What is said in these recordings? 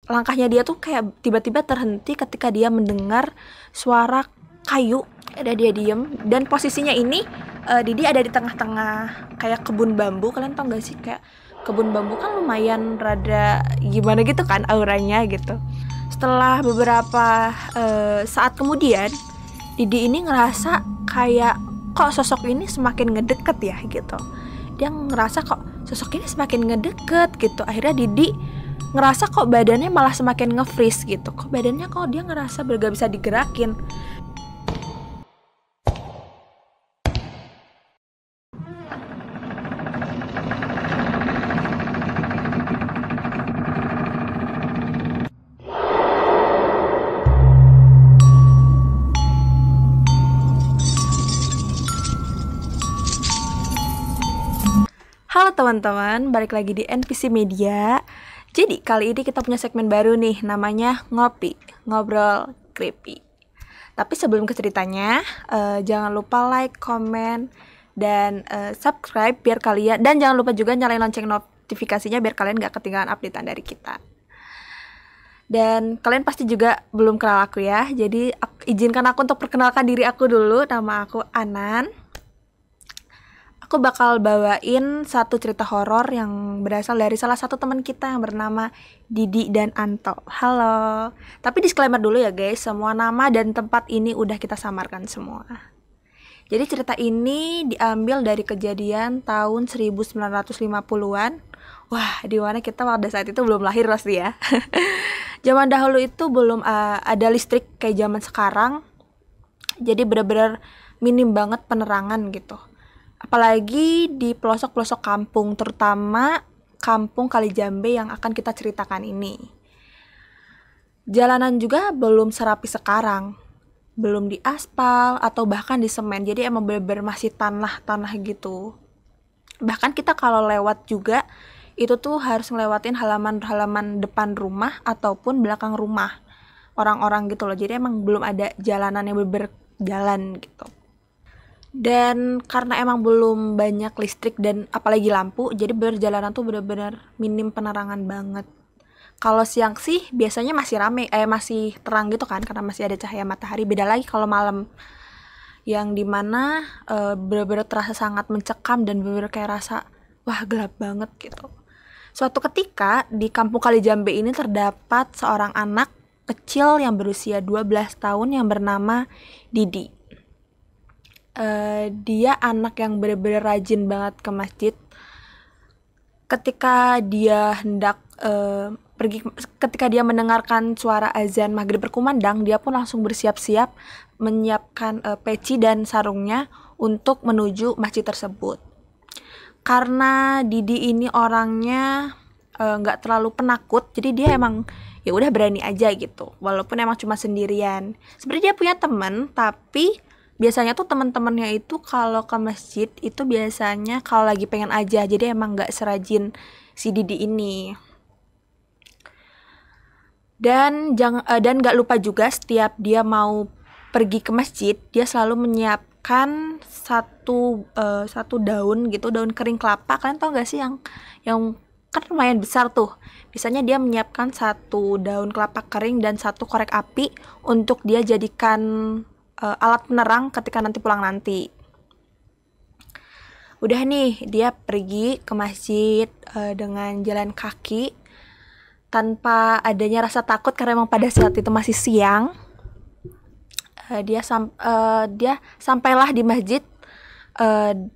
langkahnya dia tuh kayak tiba-tiba terhenti ketika dia mendengar suara kayu. Ada dia diem, dan posisinya ini Didi ada di tengah-tengah kayak kebun bambu. Kalian tau gak sih kayak kebun bambu kan lumayan rada gimana gitu kan auranya gitu. Setelah beberapa saat kemudian, Didi ini ngerasa kayak kok sosok ini semakin ngedeket ya gitu. Dia ngerasa kok sosok ini semakin ngedeket gitu. Akhirnya Didi ngerasa kok badannya malah semakin nge-freeze gitu. Kok badannya kok dia ngerasa gak bisa digerakin. Halo teman-teman, balik lagi di NPC Media. Jadi kali ini kita punya segmen baru nih, namanya Ngopi, Ngobrol Creepy. Tapi sebelum ke ceritanya, jangan lupa like, komen, dan subscribe biar kalian, dan jangan lupa juga nyalain lonceng notifikasinya biar kalian gak ketinggalan updatean dari kita. Dan kalian pasti juga belum kenal aku ya, jadi izinkan aku untuk perkenalkan diri aku dulu. Nama aku Anan. Aku bakal bawain satu cerita horor yang berasal dari salah satu teman kita yang bernama Didi dan Anto. Halo. Tapi disclaimer dulu ya guys, semua nama dan tempat ini udah kita samarkan semua. Jadi cerita ini diambil dari kejadian tahun 1950-an. Wah, di mana kita pada saat itu belum lahir pasti ya. Zaman dahulu itu belum ada listrik kayak zaman sekarang. Jadi benar-benar minim banget penerangan gitu. Apalagi di pelosok-pelosok kampung, terutama kampung Kalijambe yang akan kita ceritakan ini. Jalanan juga belum serapi sekarang, belum diaspal atau bahkan di semen, jadi emang bener-bener masih tanah-tanah gitu. Bahkan kita kalau lewat juga, itu tuh harus ngelewatin halaman-halaman depan rumah ataupun belakang rumah orang-orang gitu loh, jadi emang belum ada jalanan yang bener-bener jalan gitu. Dan karena emang belum banyak listrik dan apalagi lampu, jadi berjalanan tuh bener-bener minim penerangan banget. Kalau siang sih biasanya masih rame, masih terang gitu kan, karena masih ada cahaya matahari. Beda lagi kalau malam, yang dimana bener-bener terasa sangat mencekam dan bener-bener kayak rasa wah gelap banget gitu. Suatu ketika di kampung Kalijambe ini terdapat seorang anak kecil yang berusia 12 tahun yang bernama Didi. Dia anak yang benar-benar rajin banget ke masjid. Ketika dia hendak ketika dia mendengarkan suara azan maghrib berkumandang, dia pun langsung bersiap-siap menyiapkan peci dan sarungnya untuk menuju masjid tersebut. Karena Didi ini orangnya nggak terlalu penakut, jadi dia emang ya udah berani aja gitu, walaupun emang cuma sendirian. Sebenarnya dia punya teman, tapi biasanya tuh teman-temannya itu kalau ke masjid itu biasanya kalau lagi pengen aja, jadi emang nggak serajin si Didi ini. Dan nggak lupa juga setiap dia mau pergi ke masjid, dia selalu menyiapkan satu daun gitu, daun kering kelapa. Kalian tau nggak sih yang kan lumayan besar tuh. Biasanya dia menyiapkan satu daun kelapa kering dan satu korek api untuk dia jadikan alat penerang ketika nanti pulang nanti. Udah nih, dia pergi ke masjid dengan jalan kaki tanpa adanya rasa takut karena emang pada saat itu masih siang. Dia sampailah di masjid.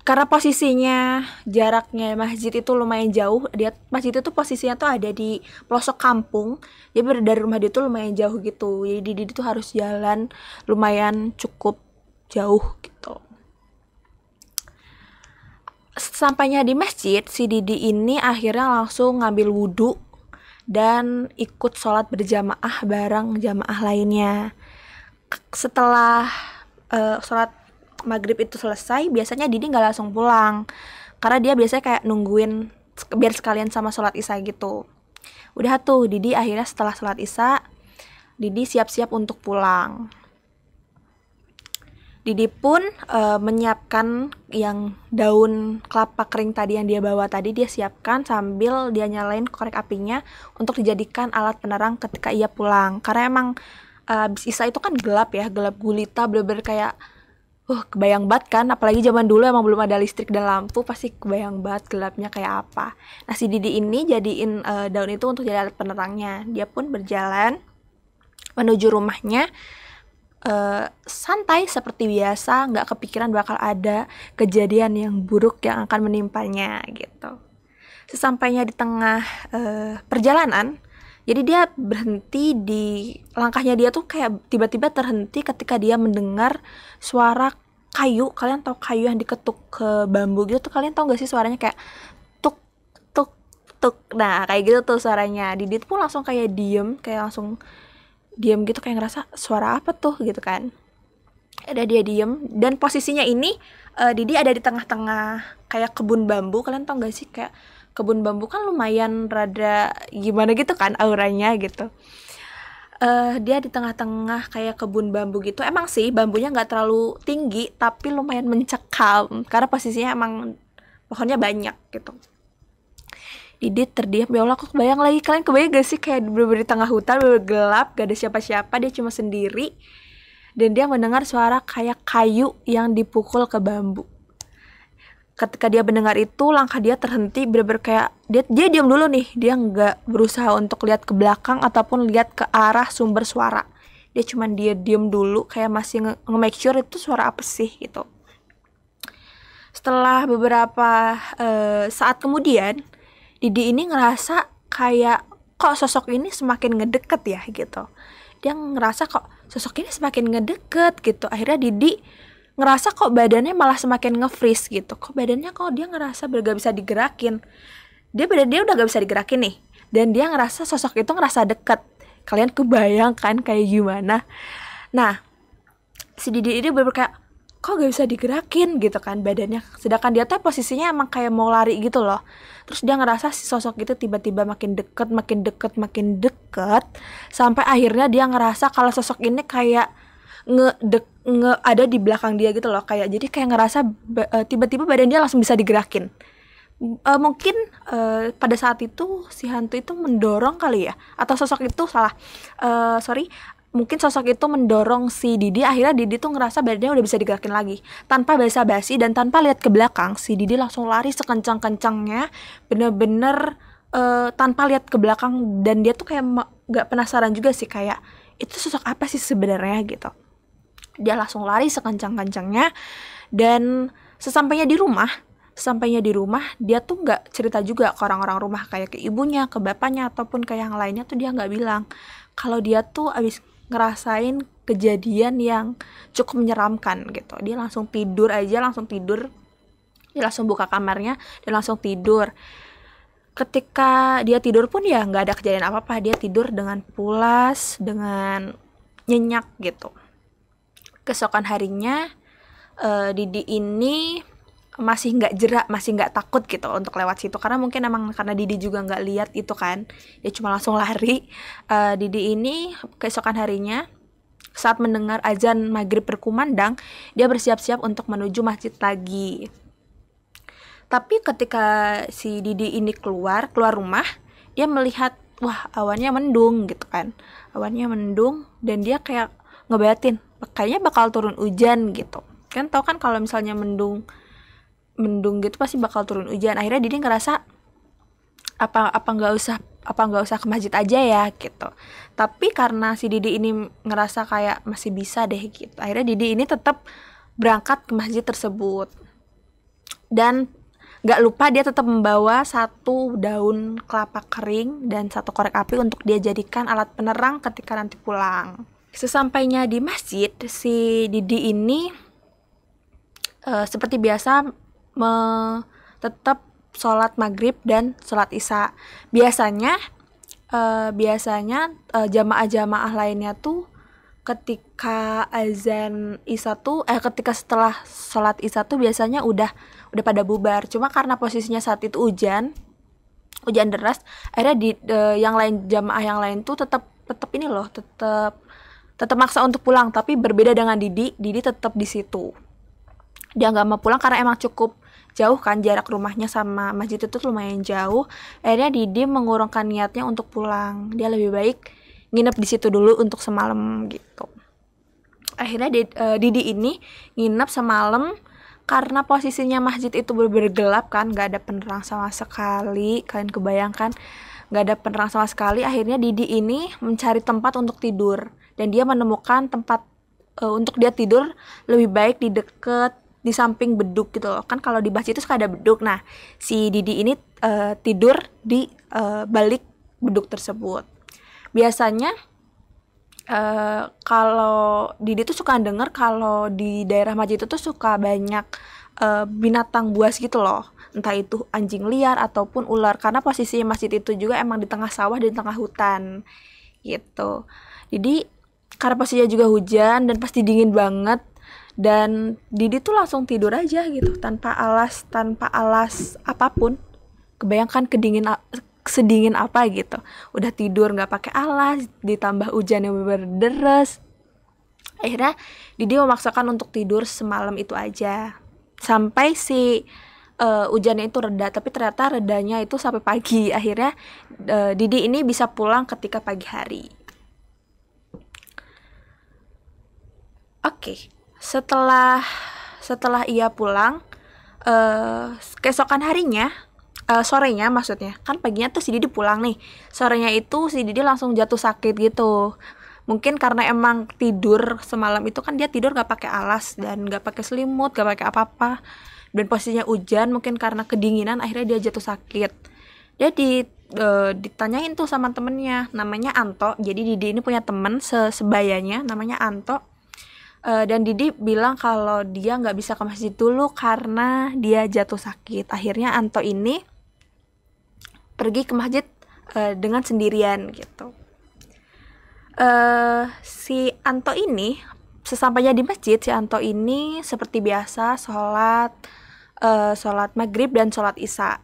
Karena posisinya jaraknya masjid itu lumayan jauh, masjid itu posisinya tuh ada di pelosok kampung, jadi dari rumah dia tuh lumayan jauh gitu, jadi Didi tuh harus jalan lumayan cukup jauh gitu. Sampainya di masjid, si Didi ini akhirnya langsung ngambil wudhu dan ikut sholat berjamaah bareng jamaah lainnya. Setelah sholat maghrib itu selesai, biasanya Didi nggak langsung pulang, karena dia biasanya kayak nungguin biar sekalian sama sholat isya gitu. Udah tuh, Didi akhirnya setelah sholat isya, Didi siap-siap untuk pulang. Didi pun menyiapkan yang daun kelapa kering tadi yang dia bawa tadi, dia siapkan sambil dia nyalain korek apinya untuk dijadikan alat penerang ketika ia pulang. Karena emang abis Isa itu kan gelap ya, gelap gulita, bener-bener kayak kebayang banget kan, apalagi zaman dulu emang belum ada listrik dan lampu, pasti kebayang banget gelapnya kayak apa. Nah, si Didi ini jadiin daun itu untuk jadi alat penerangnya. Dia pun berjalan menuju rumahnya santai seperti biasa, nggak kepikiran bakal ada kejadian yang buruk yang akan menimpanya gitu. Sesampainya di tengah perjalanan, jadi dia berhenti di langkahnya, dia tuh kayak tiba-tiba terhenti ketika dia mendengar suara kayu. Kalian tahu kayu yang diketuk ke bambu gitu tuh, kalian tahu gak sih suaranya kayak tuk tuk tuk. Nah, kayak gitu tuh suaranya. Didi tuh langsung kayak diem, kayak langsung diem gitu, kayak ngerasa suara apa tuh gitu kan. Ada dia diem, dan posisinya ini Didi ada di tengah-tengah kayak kebun bambu. Kalian tau gak sih kayak kebun bambu kan lumayan rada gimana gitu kan auranya gitu. Dia di tengah-tengah kayak kebun bambu gitu. Emang sih bambunya nggak terlalu tinggi, tapi lumayan mencekam karena posisinya emang pohonnya banyak gitu. Didi terdiam, ya Allah, aku kebayang lagi, kalian kebayang gak sih kayak bener-bener di tengah hutan, bener-bener gelap, gak ada siapa-siapa, dia cuma sendiri, dan dia mendengar suara kayak kayu yang dipukul ke bambu. Ketika dia mendengar itu, langkah dia terhenti, bener-bener kayak dia diam dulu nih, dia nggak berusaha untuk lihat ke belakang ataupun lihat ke arah sumber suara. Dia cuma diam dulu, kayak masih nge-make sure itu suara apa sih gitu. Setelah beberapa saat kemudian, Didi ini ngerasa kayak kok sosok ini semakin ngedeket ya gitu. Dia ngerasa kok sosok ini semakin ngedeket gitu. Akhirnya Didi ngerasa kok badannya malah semakin nge-freeze gitu. Kok badannya kok dia ngerasa gak bisa digerakin. Badan dia udah gak bisa digerakin nih. Dan dia ngerasa sosok itu ngerasa deket. Kalian kebayang kan kayak gimana? Nah, si Didi ini bener-bener kayak kok gak bisa digerakin gitu kan badannya. Sedangkan dia tuh posisinya emang kayak mau lari gitu loh. Terus dia ngerasa si sosok itu tiba-tiba makin deket, sampai akhirnya dia ngerasa kalau sosok ini kayak ada di belakang dia gitu loh. Kayak jadi kayak ngerasa tiba-tiba badan dia langsung bisa digerakin. Mungkin pada saat itu si hantu itu mendorong kali ya, atau sosok itu mungkin sosok itu mendorong si Didi. Akhirnya Didi tuh ngerasa badannya udah bisa digerakin lagi. Tanpa basa-basi dan tanpa lihat ke belakang, si Didi langsung lari sekencang-kencangnya, bener-bener tanpa lihat ke belakang. Dan dia tuh kayak gak penasaran juga sih, kayak itu sosok apa sih sebenarnya gitu. Dia langsung lari sekencang-kencangnya. Dan sesampainya di rumah, dia tuh gak cerita juga ke orang-orang rumah, kayak ke ibunya, ke bapaknya, ataupun ke yang lainnya tuh dia gak bilang kalau dia tuh abis ngerasain kejadian yang cukup menyeramkan gitu. Dia langsung tidur. Dia langsung buka kamarnya dan langsung tidur. Ketika dia tidur pun ya nggak ada kejadian apa-apa. Dia tidur dengan pulas, dengan nyenyak gitu. Keesokan harinya Didi ini masih nggak jerak, masih nggak takut gitu untuk lewat situ, karena mungkin emang karena Didi juga nggak lihat itu kan, dia cuma langsung lari. Didi ini keesokan harinya saat mendengar azan maghrib berkumandang, dia bersiap-siap untuk menuju masjid lagi. Tapi ketika si Didi ini keluar rumah, dia melihat wah awannya mendung gitu kan, dan dia kayak ngebatin kayaknya bakal turun hujan gitu kan. Tahu kan kalau misalnya mendung gitu pasti bakal turun hujan. Akhirnya Didi ngerasa apa nggak usah ke masjid aja ya gitu. Tapi karena si Didi ini ngerasa kayak masih bisa deh gitu, akhirnya Didi ini tetap berangkat ke masjid tersebut. Dan nggak lupa dia tetap membawa 1 daun kelapa kering dan 1 korek api untuk dia jadikan alat penerang ketika nanti pulang. Sesampainya di masjid, si Didi ini seperti biasa tetap sholat maghrib dan sholat isya. Biasanya jamaah-jamaah lainnya tuh ketika azan isya tuh ketika setelah sholat isya tuh biasanya udah pada bubar. Cuma karena posisinya saat itu hujan deras, akhirnya jamaah yang lain tuh tetap tetap maksa untuk pulang, tapi berbeda dengan Didi tetap di situ. Dia nggak mau pulang karena emang cukup jauh kan, jarak rumahnya sama masjid itu lumayan jauh. Akhirnya Didi mengurungkan niatnya untuk pulang. Dia lebih baik nginep di situ dulu untuk semalam gitu. Akhirnya Didi ini nginep semalam karena posisinya masjid itu bener-bener gelap kan, nggak ada penerang sama sekali. Kalian kebayangkan nggak ada penerang sama sekali. Akhirnya Didi ini mencari tempat untuk tidur, dan dia menemukan tempat untuk dia tidur lebih baik di samping beduk gitu loh. Kan kalau di masjid itu suka ada beduk. Nah, si Didi ini tidur di balik beduk tersebut. Biasanya kalau Didi tuh suka denger kalau di daerah masjid itu tuh suka banyak binatang buas gitu loh, entah itu anjing liar ataupun ular, karena posisi masjid itu juga emang di tengah sawah dan di tengah hutan gitu. Jadi karena posisinya juga hujan dan pasti dingin banget, dan Didi tuh langsung tidur aja gitu tanpa alas apapun. Kebayangkan sedingin apa gitu, udah tidur nggak pakai alas, ditambah hujan yang berderas. Akhirnya Didi memaksakan untuk tidur semalam itu aja sampai si hujannya itu reda, tapi ternyata redanya itu sampai pagi. Akhirnya Didi ini bisa pulang ketika pagi hari. Oke, setelah ia pulang, keesokan harinya, sorenya maksudnya, kan paginya tuh si Didi pulang nih, sorenya itu si Didi langsung jatuh sakit gitu. Mungkin karena emang tidur semalam itu kan dia tidur gak pakai alas dan gak pakai selimut, gak pakai apa-apa, dan posisinya hujan, mungkin karena kedinginan akhirnya dia jatuh sakit. Dia ditanyain tuh sama temennya, namanya Anto. Jadi Didi ini punya temen sebayanya namanya Anto. Dan Didi bilang kalau dia nggak bisa ke masjid dulu karena dia jatuh sakit. Akhirnya Anto ini pergi ke masjid dengan sendirian gitu. Si Anto ini sesampainya di masjid, si Anto ini seperti biasa sholat maghrib dan sholat isya.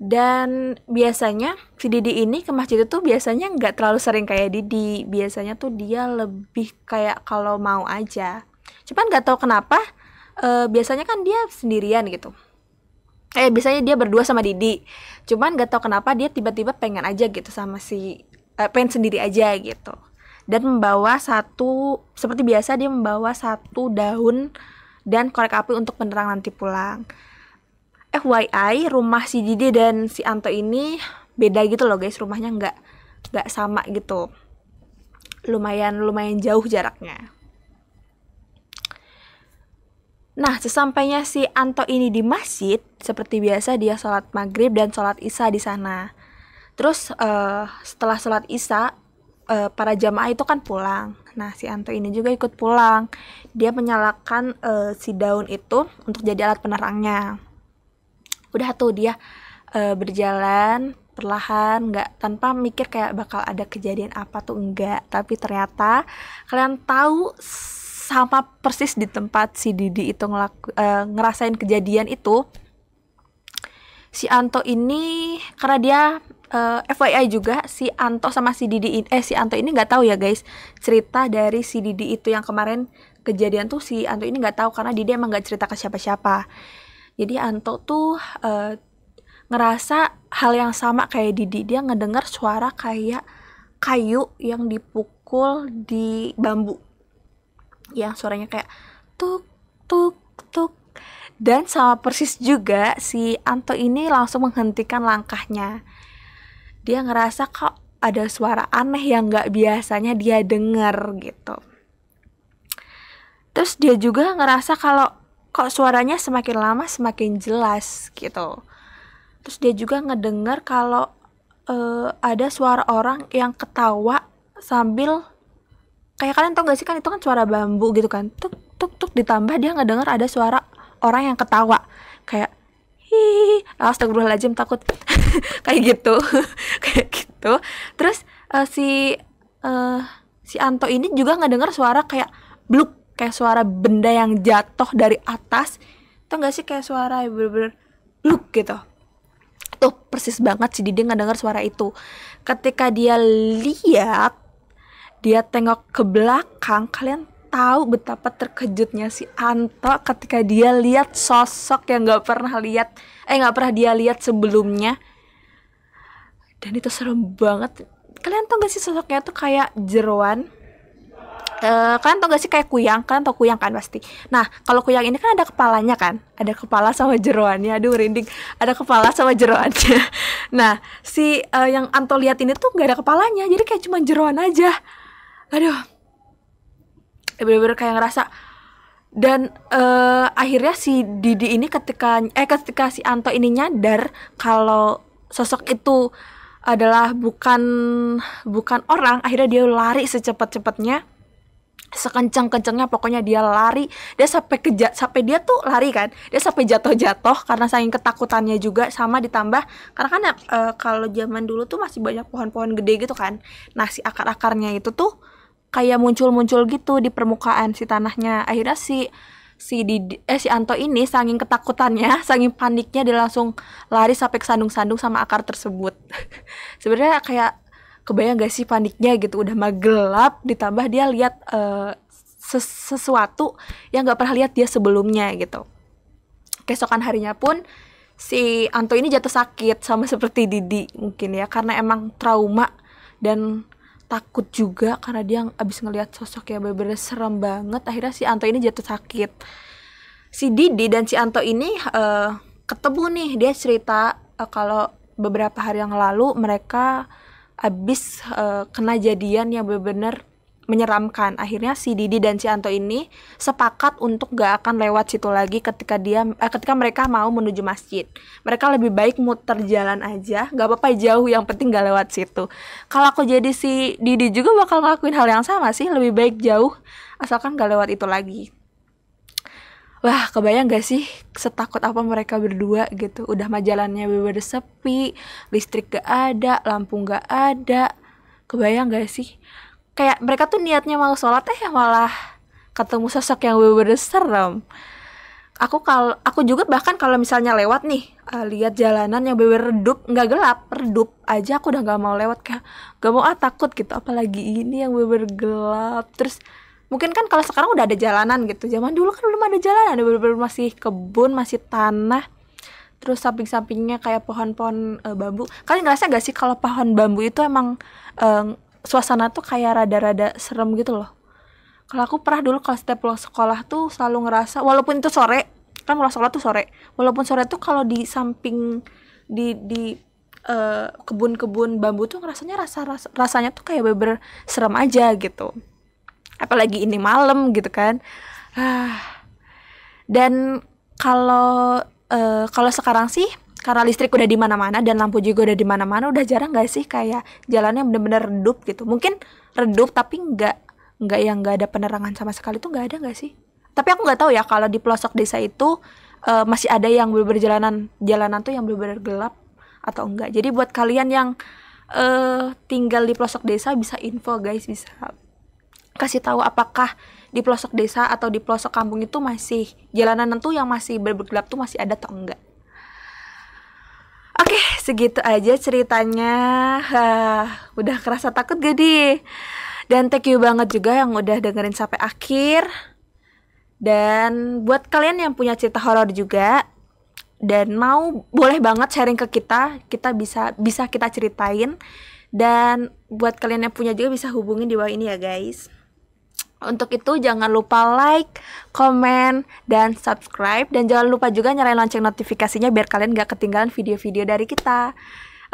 Dan biasanya si Didi ini ke masjid itu biasanya nggak terlalu sering kayak Didi. Biasanya tuh dia lebih kayak kalau mau aja. Cuman nggak tahu kenapa biasanya kan dia sendirian gitu. Biasanya dia berdua sama Didi. Cuman nggak tahu kenapa dia tiba-tiba pengen aja gitu sama pengen sendiri aja gitu. Dan seperti biasa dia membawa satu daun dan korek api untuk penerang nanti pulang. FYI, rumah si Didi dan si Anto ini beda gitu loh guys, rumahnya nggak sama gitu, lumayan jauh jaraknya. Nah, sesampainya si Anto ini di masjid, seperti biasa dia sholat maghrib dan sholat isya di sana. Terus setelah sholat isya, para jamaah itu kan pulang. Nah, si Anto ini juga ikut pulang. Dia menyalakan si daun itu untuk jadi alat penerangnya. Udah tuh dia berjalan perlahan, nggak tanpa mikir kayak bakal ada kejadian apa tuh, enggak. Tapi ternyata kalian tahu sama persis di tempat si Didi itu ngerasain kejadian itu, si Anto ini karena dia FYI juga si Anto sama si Anto ini nggak tahu ya guys cerita dari si Didi itu yang kemarin kejadian tuh. Si Anto ini nggak tahu karena Didi emang nggak cerita ke siapa-siapa. Jadi Anto tuh ngerasa hal yang sama kayak Didi. Dia ngedengar suara kayak kayu yang dipukul di bambu, yang suaranya kayak tuk tuk tuk. Dan sama persis juga si Anto ini langsung menghentikan langkahnya. Dia ngerasa kok ada suara aneh yang gak biasanya dia dengar gitu. Terus dia juga ngerasa kalau kok suaranya semakin lama semakin jelas gitu. Terus dia juga ngedengar kalau ada suara orang yang ketawa sambil kayak, kalian tau gak sih kan itu kan suara bambu gitu kan, tuk tuk tuk, ditambah dia ngedengar ada suara orang yang ketawa kayak hihihi, astagfirullahaladzim, takut kayak gitu kayak gitu. Terus si Anto ini juga ngedengar suara kayak bluk, kayak suara benda yang jatuh dari atas. Tau gak sih kayak suara bener-bener bluk gitu. Tuh persis banget si Didi ngedengar suara itu. Ketika dia lihat, dia tengok ke belakang, kalian tahu betapa terkejutnya si Anto ketika dia lihat sosok yang nggak pernah dia lihat sebelumnya. Dan itu serem banget. Kalian tau gak sih sosoknya tuh kayak jeroan? Kalian tau gak sih kayak kuyang? Kalian tau kuyang kan pasti. Nah, kalau kuyang ini kan ada kepalanya kan, ada kepala sama jeroannya. Aduh merinding, ada kepala sama jeroannya. Nah, si yang Anto lihat ini tuh gak ada kepalanya, jadi kayak cuma jeroan aja. Aduh, bener-bener kayak ngerasa. Dan akhirnya si Didi ini ketika si Anto ini nyadar kalau sosok itu adalah bukan orang, akhirnya dia lari secepat-cepatnya, sekencang-kencangnya, pokoknya dia lari. Dia sampai dia tuh lari kan, dia sampai jatuh karena saking ketakutannya juga, sama ditambah karena kan kalau zaman dulu tuh masih banyak pohon-pohon gede gitu kan. Nah, si akar-akarnya itu tuh kayak muncul gitu di permukaan si tanahnya. Akhirnya si Anto ini saking ketakutannya, saking paniknya, dia langsung lari sampai kesandung-sandung sama akar tersebut. Sebenarnya kayak kebayang gak sih paniknya gitu, udah mah gelap, ditambah dia lihat sesuatu yang gak pernah lihat dia sebelumnya gitu. Keesokan harinya pun si Anto ini jatuh sakit, sama seperti Didi mungkin ya, karena emang trauma dan takut juga karena dia abis ngelihat sosok yang bener-bener serem banget. Akhirnya si Anto ini jatuh sakit. Si Didi dan si Anto ini ketemu nih. Dia cerita kalau beberapa hari yang lalu mereka abis kena jadian yang benar-benar menyeramkan. Akhirnya si Didi dan si Anto ini sepakat untuk gak akan lewat situ lagi ketika mereka mau menuju masjid. Mereka lebih baik muter jalan aja, gak apa-apa jauh, yang penting gak lewat situ. Kalau aku jadi si Didi juga bakal ngelakuin hal yang sama sih, lebih baik jauh asalkan gak lewat itu lagi. Wah, kebayang gak sih setakut apa mereka berdua gitu. Udah mah jalannya bener-bener sepi, listrik gak ada, lampu gak ada. Kebayang gak sih? Kayak mereka tuh niatnya mau sholat, malah ketemu sosok yang bener-bener serem. Aku juga bahkan kalau misalnya lewat nih, lihat jalanan yang bener-bener redup, nggak gelap, redup aja, aku udah nggak mau lewat, kayak nggak mau, takut gitu. Apalagi ini yang bener-bener gelap. Terus mungkin kan kalau sekarang udah ada jalanan gitu, zaman dulu kan belum ada jalanan, ada bener-bener masih kebun, masih tanah, terus samping-sampingnya kayak pohon-pohon bambu. Kalian ngerasa gak sih kalau pohon bambu itu emang suasana tuh kayak rada-rada serem gitu loh. Kalau aku pernah dulu kalau setiap pulang sekolah tuh selalu ngerasa, walaupun itu sore, kan pulang sekolah tuh sore, walaupun sore tuh kalau di samping di kebun-kebun bambu tuh rasanya tuh kayak bener-bener serem aja gitu. Apalagi ini malam gitu kan. Dan kalau sekarang sih karena listrik udah di mana-mana dan lampu juga udah di mana-mana, udah jarang gak sih kayak jalannya bener-bener redup gitu. Mungkin redup tapi nggak yang nggak ada penerangan sama sekali, tuh nggak ada nggak sih? Tapi aku nggak tahu ya kalau di pelosok desa itu masih ada yang bener-bener jalanan tuh yang bener-bener gelap atau enggak. Jadi buat kalian yang tinggal di pelosok desa bisa info guys, bisa kasih tahu apakah di pelosok desa atau di pelosok kampung itu masih jalanan tuh yang masih bergelap tuh masih ada atau enggak. Oke, segitu aja ceritanya. Udah kerasa takut gak di? Dan thank you banget juga yang udah dengerin sampai akhir. Dan buat kalian yang punya cerita horor juga dan mau, boleh banget sharing ke kita bisa kita ceritain. Dan buat kalian yang punya juga bisa hubungin di bawah ini ya guys. Untuk itu jangan lupa like, komen, dan subscribe. Dan jangan lupa juga nyalain lonceng notifikasinya biar kalian gak ketinggalan video-video dari kita.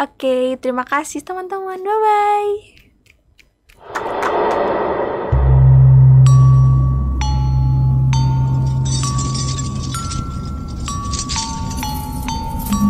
Oke, terima kasih teman-teman. Bye-bye.